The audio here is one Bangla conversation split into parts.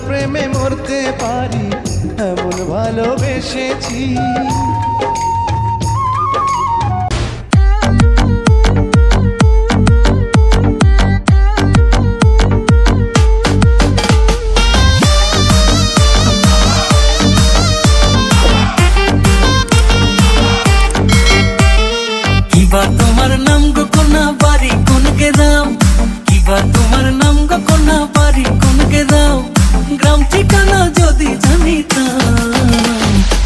প্রেমে মরতে পারি এমন ভালোবেসেছি। কিবা তোমার নাম গো কোনা বাড়ি কোন গ্রাম, কিবা তোমার নাম গো কোনা বাড়ি কোন গ্রাম, গ্রাম ঠিকানা যদি জানিতাম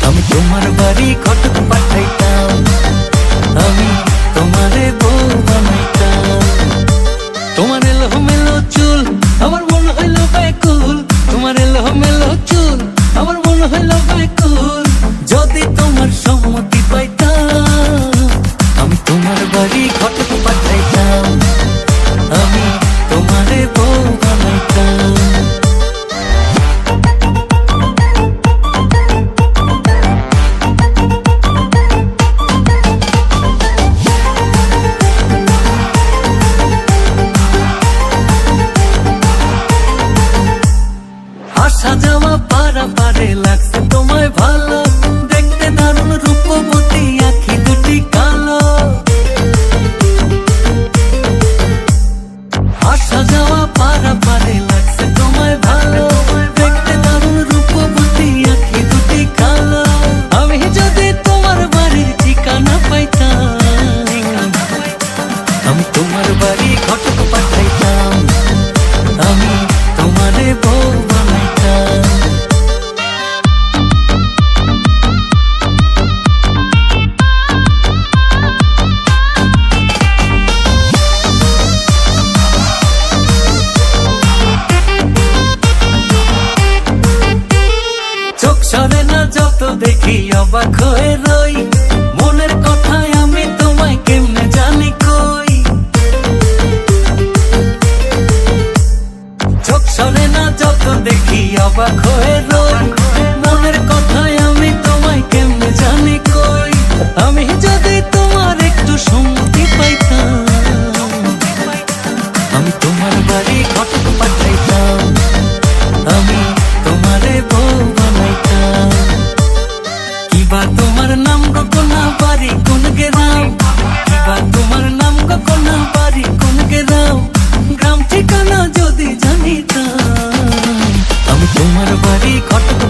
আমি তোমার বাড়ি ঘটক পাঠাইতাম, আমি তোমারে বউ বানাইতাম। তোমার এলো মেলো চুল আমার মন হইল ব্যাকুল, তোমার এলো মেলো চুল আমার মন হইল ব্যাকুল, যদি তোমার সম্মতি পাইতাম আমি তোমার বাড়ি ঘটক পাঠাইতাম, আমি তোমারে বউ বানাইতাম। আসা যাওয়া পারা পারে লাগছে তোমায় ভালো, দেখতে দারুণ রূপবতী আখি দুটি কালো। আসা যাওয়া পারা পারে লাগছে তোমায় ভালো, দেখতে দারুণ রূপবতী আখি দুটি কালো। আমি যদি তোমার বাড়ির ঠিকানা পাইতাম আমি তোমার বাড়ি ঘটক পাঠাইতাম, আমি তোমারে বউ বানাইতাম। চোখ সরে না যত দেখি অবাক হয়ে রই, মনের কথায় আমি তোমায় কেমনে জানি কই। চোখ সরে না যত দেখি অবাক হয়ে রই, মনের কথায় আমি তোমায় কেমনে জানি কই। আমি যদি তোমার একটু সম্মতি পাইতাম আমি তোমার বাড়ি ঘটক পাঠাইতাম, আমি তোমারে বউ বানাইতাম। কিবা তোমার নাম গো কোনা বাড়ি কোন গ্রাম, কিবা তোমার নাম গো কোনা বাড়ি কোন গ্রাম, গ্রাম ঠিকানা যদি জানিতাম আমি তোমার বাড়ি ঘটক